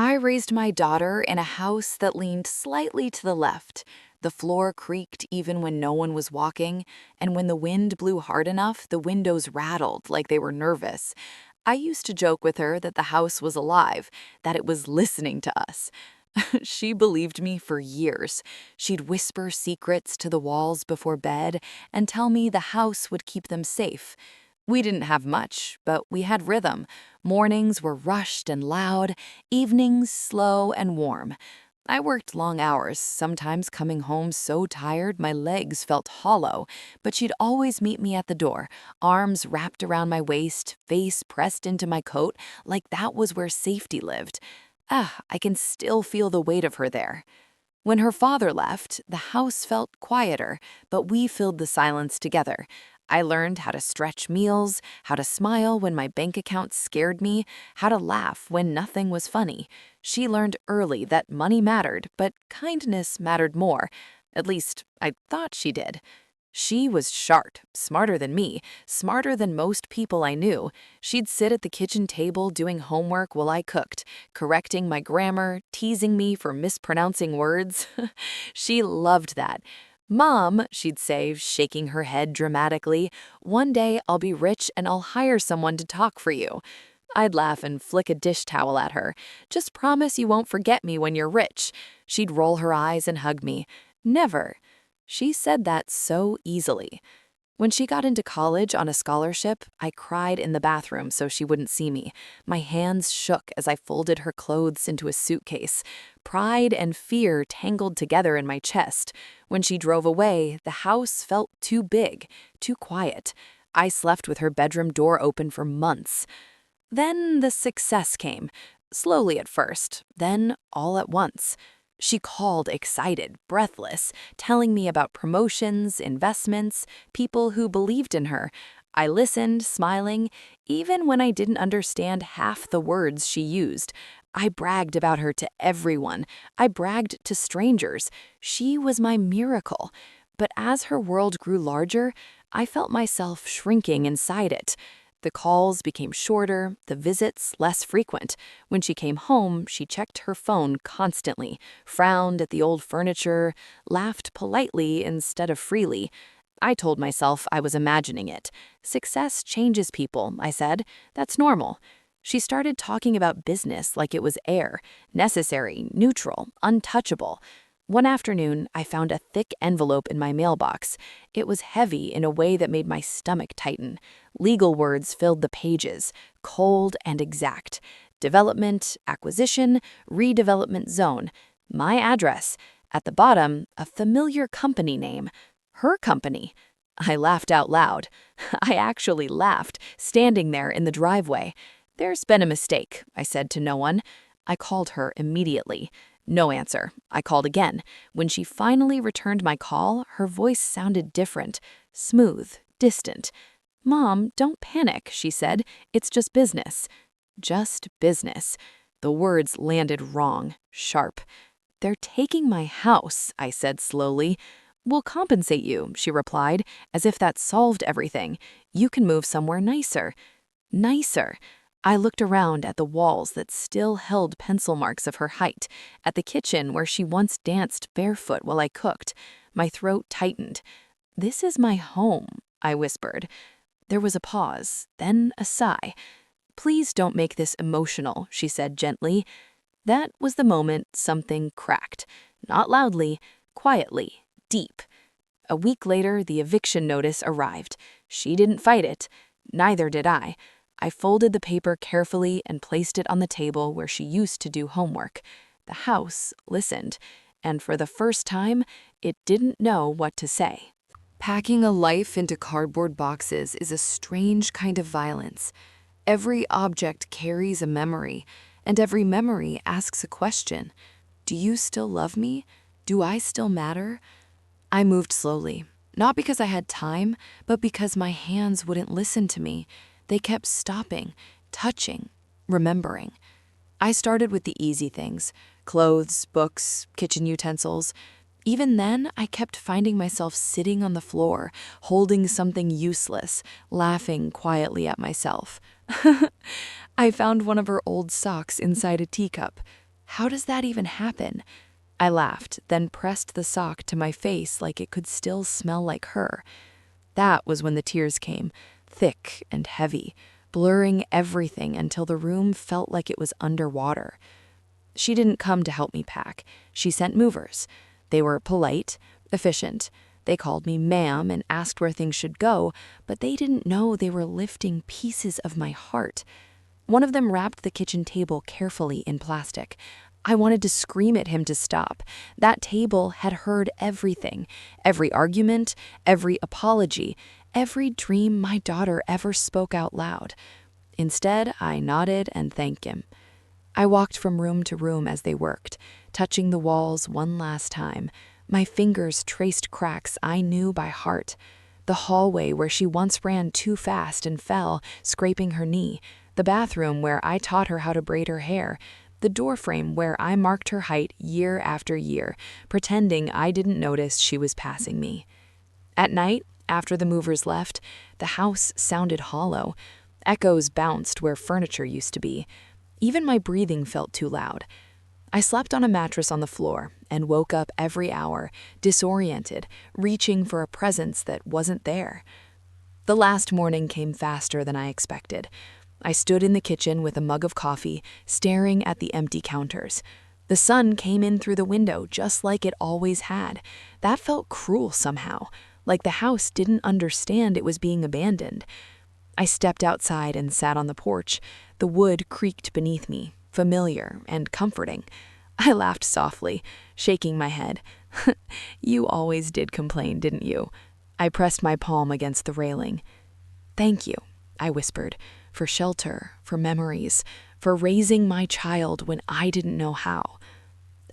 I raised my daughter in a house that leaned slightly to the left. The floor creaked even when no one was walking, and when the wind blew hard enough, the windows rattled like they were nervous. I used to joke with her that the house was alive, that it was listening to us. She believed me for years. She'd whisper secrets to the walls before bed and tell me the house would keep them safe. We didn't have much, but we had rhythm. Mornings were rushed and loud, evenings slow and warm. I worked long hours, sometimes coming home so tired my legs felt hollow, but she'd always meet me at the door, arms wrapped around my waist, face pressed into my coat, like that was where safety lived. I can still feel the weight of her there. When her father left, the house felt quieter, but we filled the silence together. I learned how to stretch meals, how to smile when my bank account scared me, how to laugh when nothing was funny. She learned early that money mattered, but kindness mattered more. At least, I thought she did. She was sharp, smarter than me, smarter than most people I knew. She'd sit at the kitchen table doing homework while I cooked, correcting my grammar, teasing me for mispronouncing words. She loved that. "Mom," she'd say, shaking her head dramatically, "one day I'll be rich and I'll hire someone to talk for you." I'd laugh and flick a dish towel at her. "Just promise you won't forget me when you're rich." She'd roll her eyes and hug me. "Never." She said that so easily. When she got into college on a scholarship, I cried in the bathroom so she wouldn't see me. My hands shook as I folded her clothes into a suitcase. Pride and fear tangled together in my chest. When she drove away, the house felt too big, too quiet. I slept with her bedroom door open for months. Then the success came, slowly at first, then all at once. She called excited, breathless, telling me about promotions, investments, people who believed in her. I listened, smiling, even when I didn't understand half the words she used. I bragged about her to everyone. I bragged to strangers. She was my miracle. But as her world grew larger, I felt myself shrinking inside it. The calls became shorter, the visits less frequent. When she came home, she checked her phone constantly, frowned at the old furniture, laughed politely instead of freely. I told myself I was imagining it. Success changes people, I said. That's normal. She started talking about business like it was air, necessary, neutral, untouchable. One afternoon, I found a thick envelope in my mailbox. It was heavy in a way that made my stomach tighten. Legal words filled the pages, cold and exact. Development, acquisition, redevelopment zone. My address. At the bottom, a familiar company name. Her company. I laughed out loud. I actually laughed, standing there in the driveway. "There's been a mistake," I said to no one. I called her immediately. No answer. I called again. When she finally returned my call, her voice sounded different, smooth, distant. "Mom, don't panic," she said. "It's just business." Just business. The words landed wrong, sharp. "They're taking my house," I said slowly. "We'll compensate you," she replied, as if that solved everything. "You can move somewhere nicer." Nicer. I looked around at the walls that still held pencil marks of her height, at the kitchen where she once danced barefoot while I cooked. My throat tightened. "This is my home," I whispered. There was a pause, then a sigh. "Please don't make this emotional," she said gently. That was the moment something cracked. Not loudly, quietly, deep. A week later, the eviction notice arrived. She didn't fight it. Neither did I. I folded the paper carefully and placed it on the table where she used to do homework. The house listened, and for the first time, it didn't know what to say. Packing a life into cardboard boxes is a strange kind of violence. Every object carries a memory, and every memory asks a question. Do you still love me? Do I still matter? I moved slowly, not because I had time, but because my hands wouldn't listen to me. They kept stopping, touching, remembering. I started with the easy things: clothes, books, kitchen utensils. Even then, I kept finding myself sitting on the floor, holding something useless, laughing quietly at myself. I found one of her old socks inside a teacup. How does that even happen? I laughed, then pressed the sock to my face like it could still smell like her. That was when the tears came, thick and heavy, blurring everything until the room felt like it was underwater. She didn't come to help me pack. She sent movers. They were polite, efficient. They called me ma'am and asked where things should go, but they didn't know they were lifting pieces of my heart. One of them wrapped the kitchen table carefully in plastic. I wanted to scream at him to stop. That table had heard everything, every argument, every apology, every dream my daughter ever spoke out loud. Instead, I nodded and thanked him. I walked from room to room as they worked, touching the walls one last time. My fingers traced cracks I knew by heart. The hallway where she once ran too fast and fell, scraping her knee. The bathroom where I taught her how to braid her hair. The doorframe where I marked her height year after year, pretending I didn't notice she was passing me. At night, after the movers left, the house sounded hollow. Echoes bounced where furniture used to be. Even my breathing felt too loud. I slept on a mattress on the floor and woke up every hour, disoriented, reaching for a presence that wasn't there. The last morning came faster than I expected. I stood in the kitchen with a mug of coffee, staring at the empty counters. The sun came in through the window just like it always had. That felt cruel somehow, like the house didn't understand it was being abandoned. I stepped outside and sat on the porch. The wood creaked beneath me, familiar and comforting. I laughed softly, shaking my head. You always did complain, didn't you? I pressed my palm against the railing. Thank you, I whispered, for shelter, for memories, for raising my child when I didn't know how.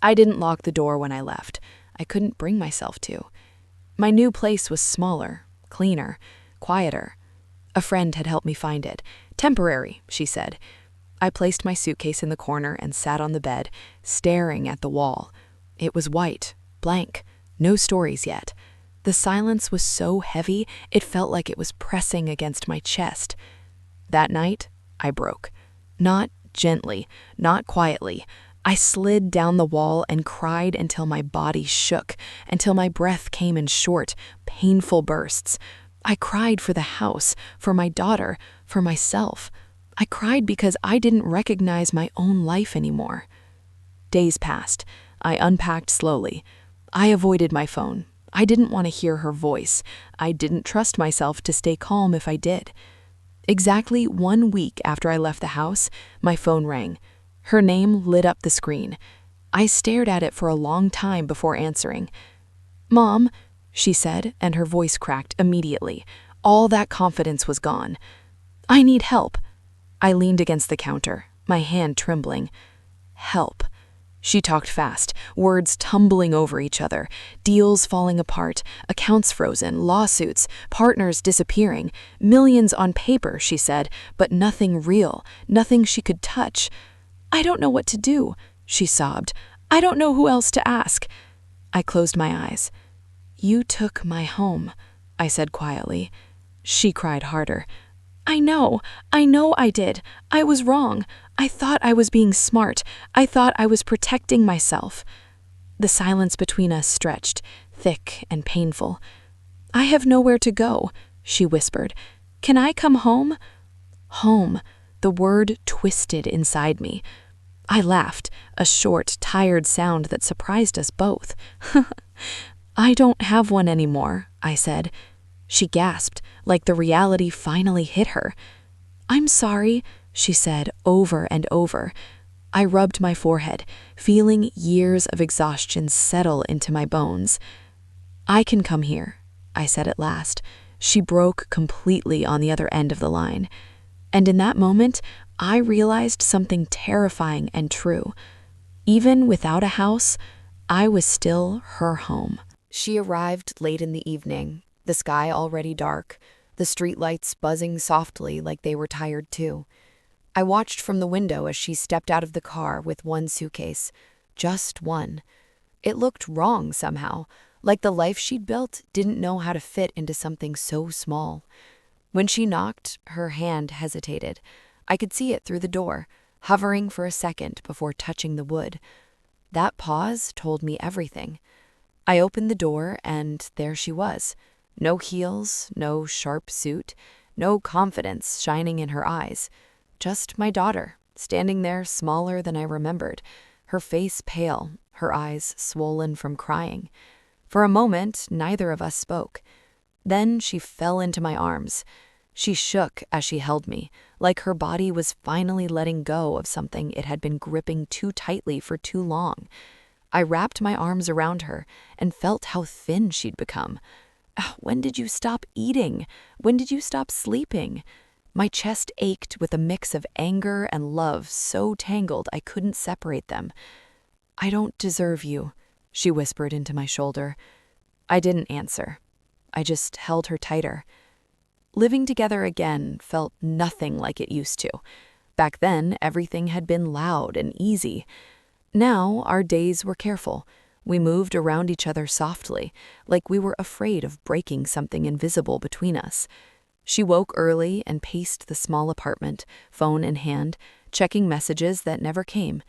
I didn't lock the door when I left. I couldn't bring myself to. My new place was smaller, cleaner, quieter. A friend had helped me find it. Temporary, she said. I placed my suitcase in the corner and sat on the bed, staring at the wall. It was white, blank, no stories yet. The silence was so heavy, it felt like it was pressing against my chest. That night, I broke. Not gently, not quietly. I slid down the wall and cried until my body shook, until my breath came in short, painful bursts. I cried for the house, for my daughter, for myself. I cried because I didn't recognize my own life anymore. Days passed. I unpacked slowly. I avoided my phone. I didn't want to hear her voice. I didn't trust myself to stay calm if I did. Exactly 1 week after I left the house, my phone rang. Her name lit up the screen. I stared at it for a long time before answering. "Mom," she said, and her voice cracked immediately. All that confidence was gone. "I need help." I leaned against the counter, my hand trembling. "Help." She talked fast, words tumbling over each other, deals falling apart, accounts frozen, lawsuits, partners disappearing, millions on paper, she said, but nothing real, nothing she could touch. "I don't know what to do," she sobbed. "I don't know who else to ask." I closed my eyes. "You took my home," I said quietly. She cried harder. I know I did. I was wrong. I thought I was being smart. I thought I was protecting myself." The silence between us stretched, thick and painful. "I have nowhere to go," she whispered. "Can I come home?" Home. The word twisted inside me. I laughed, a short, tired sound that surprised us both. "I don't have one anymore," I said. She gasped, like the reality finally hit her. "I'm sorry," she said over and over. I rubbed my forehead, feeling years of exhaustion settle into my bones. "I can come here," I said at last. She broke completely on the other end of the line. And in that moment, I realized something terrifying and true. Even without a house, I was still her home. She arrived late in the evening, the sky already dark, the streetlights buzzing softly like they were tired too. I watched from the window as she stepped out of the car with one suitcase. Just one. It looked wrong somehow, like the life she'd built didn't know how to fit into something so small. When she knocked, her hand hesitated. I could see it through the door, hovering for a second before touching the wood. That pause told me everything. I opened the door, and there she was. No heels, no sharp suit, no confidence shining in her eyes. Just my daughter, standing there smaller than I remembered, her face pale, her eyes swollen from crying. For a moment, neither of us spoke. Then she fell into my arms. She shook as she held me, like her body was finally letting go of something it had been gripping too tightly for too long. I wrapped my arms around her and felt how thin she'd become. When did you stop eating? When did you stop sleeping? My chest ached with a mix of anger and love so tangled I couldn't separate them. I don't deserve you, she whispered into my shoulder. I didn't answer. I just held her tighter. Living together again felt nothing like it used to. Back then, everything had been loud and easy. Now, our days were careful. We moved around each other softly, like we were afraid of breaking something invisible between us. She woke early and paced the small apartment, phone in hand, checking messages that never came.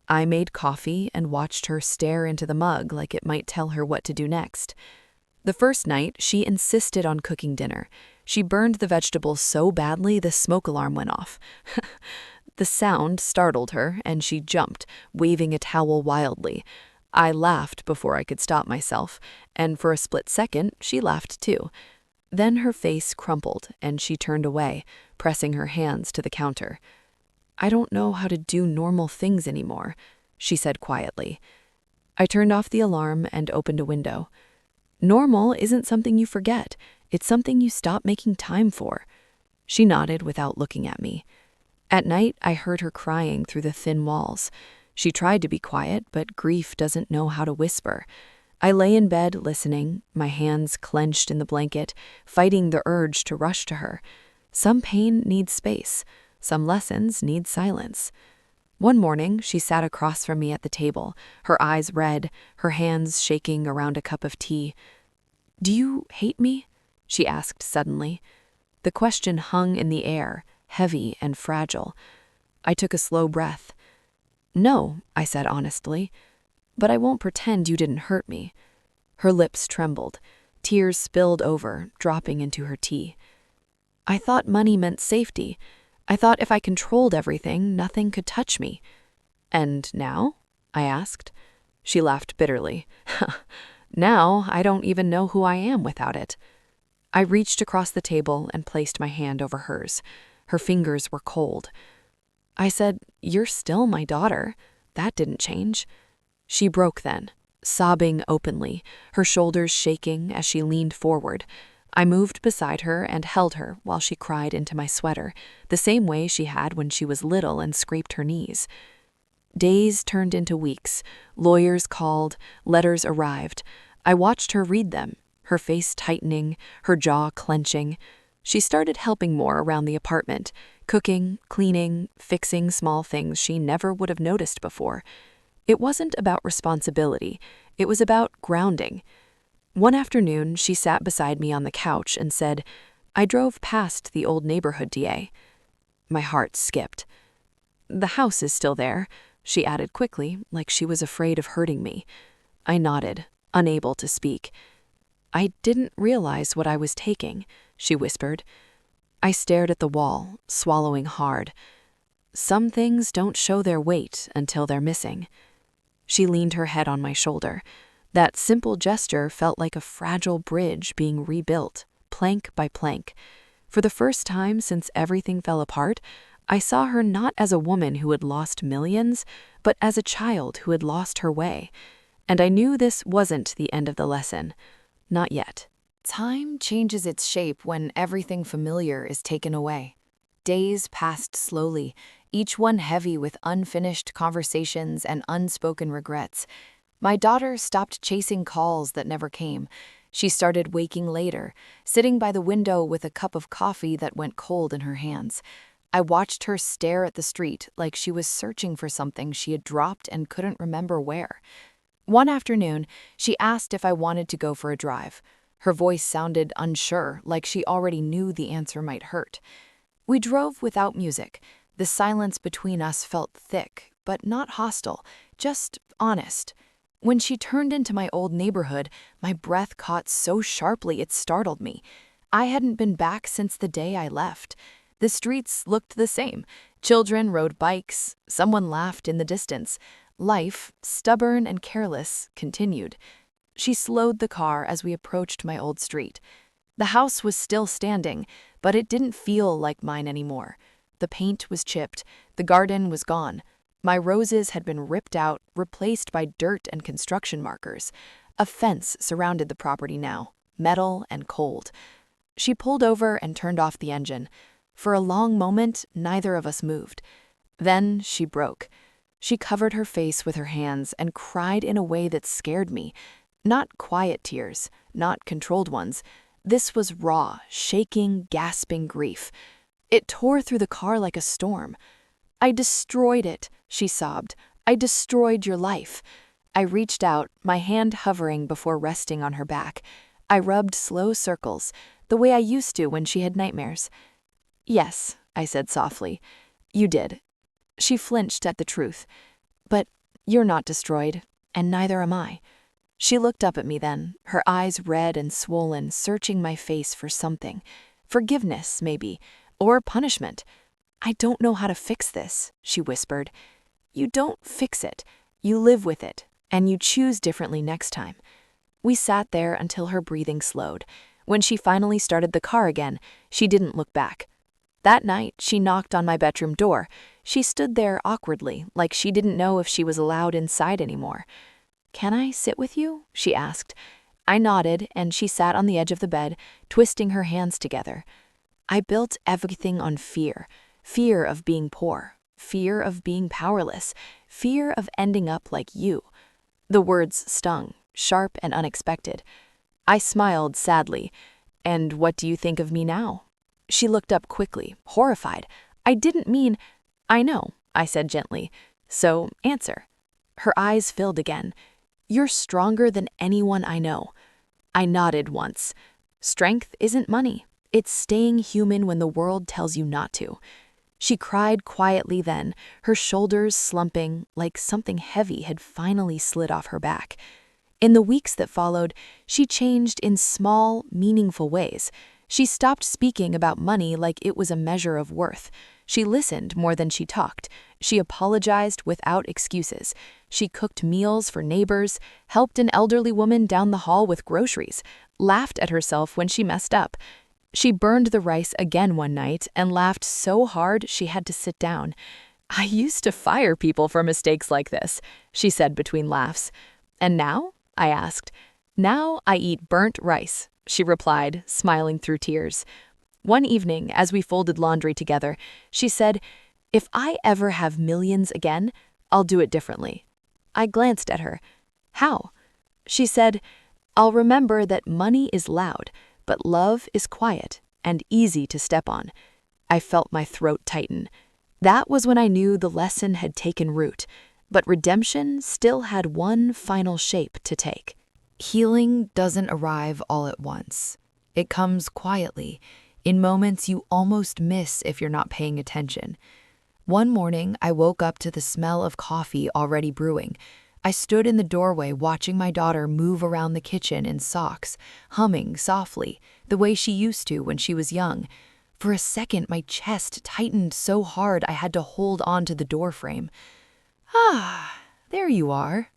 I made coffee and watched her stare into the mug like it might tell her what to do next. The first night, she insisted on cooking dinner. She burned the vegetables so badly the smoke alarm went off. The sound startled her, and she jumped, waving a towel wildly. I laughed before I could stop myself, and for a split second, she laughed too. Then her face crumpled, and she turned away, pressing her hands to the counter. I don't know how to do normal things anymore, she said quietly. I turned off the alarm and opened a window. Normal isn't something you forget. It's something you stop making time for. She nodded without looking at me. At night, I heard her crying through the thin walls. She tried to be quiet, but grief doesn't know how to whisper. I lay in bed listening, my hands clenched in the blanket, fighting the urge to rush to her. Some pain needs space. Some lessons need silence. One morning, she sat across from me at the table, her eyes red, her hands shaking around a cup of tea. "Do you hate me?" she asked suddenly. The question hung in the air, heavy and fragile. I took a slow breath. "No," I said honestly, "but I won't pretend you didn't hurt me." Her lips trembled. Tears spilled over, dropping into her tea. "I thought money meant safety. I thought if I controlled everything, nothing could touch me." "And now?" I asked. She laughed bitterly. "Now I don't even know who I am without it." I reached across the table and placed my hand over hers. Her fingers were cold. I said, "You're still my daughter. That didn't change." She broke then, sobbing openly, her shoulders shaking as she leaned forward. I moved beside her and held her while she cried into my sweater, the same way she had when she was little and scraped her knees. Days turned into weeks. Lawyers called, letters arrived. I watched her read them, her face tightening, her jaw clenching. She started helping more around the apartment, cooking, cleaning, fixing small things she never would have noticed before. It wasn't about responsibility. It was about grounding. One afternoon, she sat beside me on the couch and said, "I drove past the old neighborhood DA." My heart skipped. "The house is still there," she added quickly, like she was afraid of hurting me. I nodded, unable to speak. "I didn't realize what I was taking," she whispered. I stared at the wall, swallowing hard. Some things don't show their weight until they're missing. She leaned her head on my shoulder. That simple gesture felt like a fragile bridge being rebuilt, plank by plank. For the first time since everything fell apart, I saw her not as a woman who had lost millions, but as a child who had lost her way. And I knew this wasn't the end of the lesson. Not yet. Time changes its shape when everything familiar is taken away. Days passed slowly, each one heavy with unfinished conversations and unspoken regrets. My daughter stopped chasing calls that never came. She started waking later, sitting by the window with a cup of coffee that went cold in her hands. I watched her stare at the street like she was searching for something she had dropped and couldn't remember where. One afternoon, she asked if I wanted to go for a drive. Her voice sounded unsure, like she already knew the answer might hurt. We drove without music, The silence between us felt thick, but not hostile, just honest. When she turned into my old neighborhood, my breath caught so sharply it startled me. I hadn't been back since the day I left. The streets looked the same. Children rode bikes, someone laughed in the distance. Life, stubborn and careless, continued. She slowed the car as we approached my old street. The house was still standing, but it didn't feel like mine anymore. The paint was chipped, the garden was gone. My roses had been ripped out, replaced by dirt and construction markers. A fence surrounded the property now, metal and cold. She pulled over and turned off the engine. For a long moment, neither of us moved. Then she broke. She covered her face with her hands and cried in a way that scared me. Not quiet tears, not controlled ones. This was raw, shaking, gasping grief. It tore through the car like a storm. "I destroyed it," she sobbed. "I destroyed your life." I reached out, my hand hovering before resting on her back. I rubbed slow circles, the way I used to when she had nightmares. "Yes," I said softly, "you did." She flinched at the truth. "But you're not destroyed, and neither am I." She looked up at me then, her eyes red and swollen, searching my face for something. Forgiveness, maybe, or punishment. "I don't know how to fix this," she whispered. "You don't fix it. You live with it, and you choose differently next time." We sat there until her breathing slowed. When she finally started the car again, she didn't look back. That night, she knocked on my bedroom door. She stood there awkwardly, like she didn't know if she was allowed inside anymore. "Can I sit with you?" she asked. I nodded, and she sat on the edge of the bed, twisting her hands together. I built everything on fear. Fear of being poor. Fear of being powerless. Fear of ending up like you. The words stung, sharp and unexpected. I smiled sadly. "And what do you think of me now?" She looked up quickly, horrified. "I didn't mean—" "I know," I said gently. "So answer." Her eyes filled again. "You're stronger than anyone I know." I nodded once. Strength isn't money. It's staying human when the world tells you not to. She cried quietly then, her shoulders slumping like something heavy had finally slid off her back. In the weeks that followed, she changed in small, meaningful ways. She stopped speaking about money like it was a measure of worth. She listened more than she talked. She apologized without excuses. She cooked meals for neighbors, helped an elderly woman down the hall with groceries, laughed at herself when she messed up. She burned the rice again one night and laughed so hard she had to sit down. "I used to fire people for mistakes like this," she said between laughs. "And now?" I asked. "Now I eat burnt rice," she replied, smiling through tears. One evening, as we folded laundry together, she said, "If I ever have millions again, I'll do it differently." I glanced at her. "How?" She said, "I'll remember that money is loud, but love is quiet and easy to step on." I felt my throat tighten. That was when I knew the lesson had taken root, but redemption still had one final shape to take. Healing doesn't arrive all at once. It comes quietly, in moments you almost miss if you're not paying attention. One morning, I woke up to the smell of coffee already brewing. I stood in the doorway watching my daughter move around the kitchen in socks, humming softly, the way she used to when she was young. For a second, my chest tightened so hard I had to hold on to the doorframe. "Ah, there you are."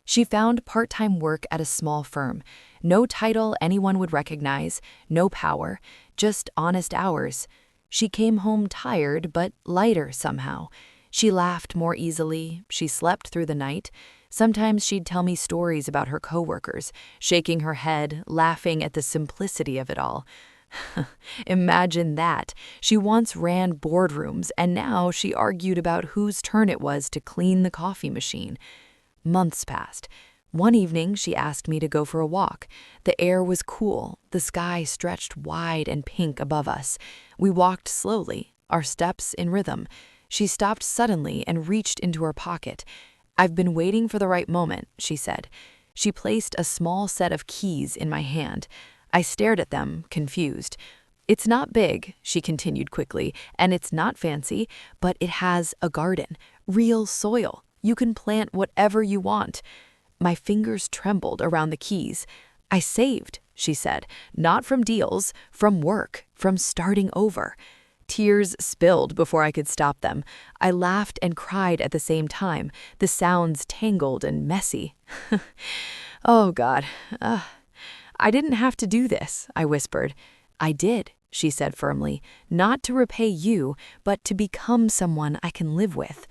She found part-time work at a small firm. No title anyone would recognize, no power, just honest hours. She came home tired, but lighter somehow. She laughed more easily, she slept through the night. Sometimes she'd tell me stories about her coworkers, shaking her head, laughing at the simplicity of it all. Imagine that. She once ran boardrooms, and now she argued about whose turn it was to clean the coffee machine. Months passed. One evening, she asked me to go for a walk. The air was cool, the sky stretched wide and pink above us. We walked slowly, our steps in rhythm. She stopped suddenly and reached into her pocket. "I've been waiting for the right moment," she said. She placed a small set of keys in my hand. I stared at them, confused. It's not big, she continued quickly, and it's not fancy, but it has a garden, real soil. You can plant whatever you want. My fingers trembled around the keys. I saved, she said, not from deals, from work, from starting over. Tears spilled before I could stop them. I laughed and cried at the same time, the sounds tangled and messy. Oh, God. I didn't have to do this, I whispered. I did, she said firmly, not to repay you, but to become someone I can live with.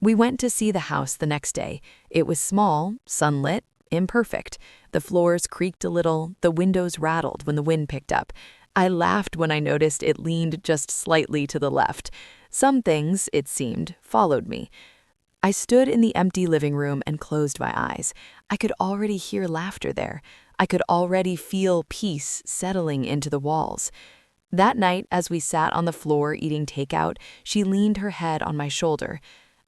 We went to see the house the next day. It was small, sunlit, imperfect. The floors creaked a little, the windows rattled when the wind picked up. I laughed when I noticed it leaned just slightly to the left. Some things, it seemed, followed me. I stood in the empty living room and closed my eyes. I could already hear laughter there. I could already feel peace settling into the walls. That night, as we sat on the floor eating takeout, she leaned her head on my shoulder.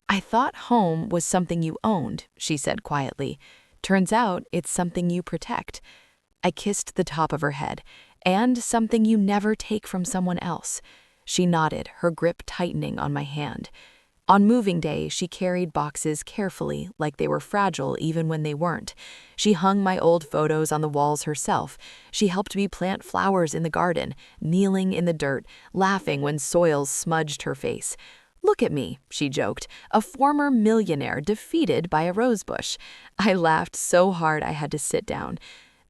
I thought home was something you owned, she said quietly. Turns out it's something you protect. I kissed the top of her head. And something you never take from someone else. She nodded, her grip tightening on my hand. On moving day, she carried boxes carefully, like they were fragile even when they weren't. She hung my old photos on the walls herself. She helped me plant flowers in the garden, kneeling in the dirt, laughing when soil smudged her face. Look at me, she joked, a former millionaire defeated by a rosebush. I laughed so hard I had to sit down.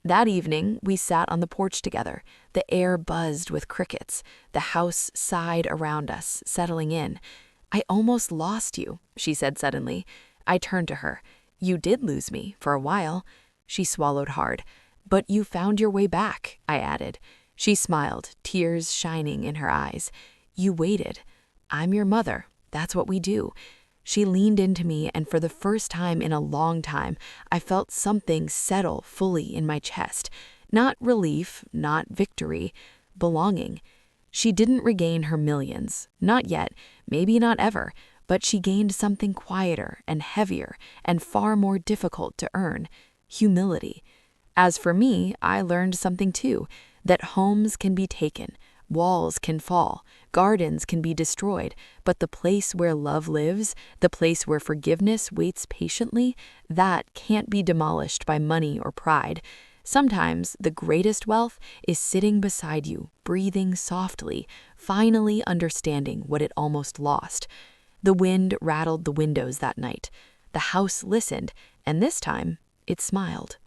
That evening, we sat on the porch together. The air buzzed with crickets. The house sighed around us, settling in. I almost lost you, she said suddenly. I turned to her. You did lose me, for a while. She swallowed hard. But you found your way back, I added. She smiled, tears shining in her eyes. You waited. I'm your mother. That's what we do. She leaned into me, and for the first time in a long time, I felt something settle fully in my chest. Not relief, not victory, belonging. She didn't regain her millions. Not yet, maybe not ever, but she gained something quieter and heavier and far more difficult to earn: humility. As for me, I learned something too, that homes can be taken, walls can fall, gardens can be destroyed, but the place where love lives, the place where forgiveness waits patiently, that can't be demolished by money or pride. Sometimes the greatest wealth is sitting beside you, breathing softly, finally understanding what it almost lost. The wind rattled the windows that night. The house listened, and this time it smiled.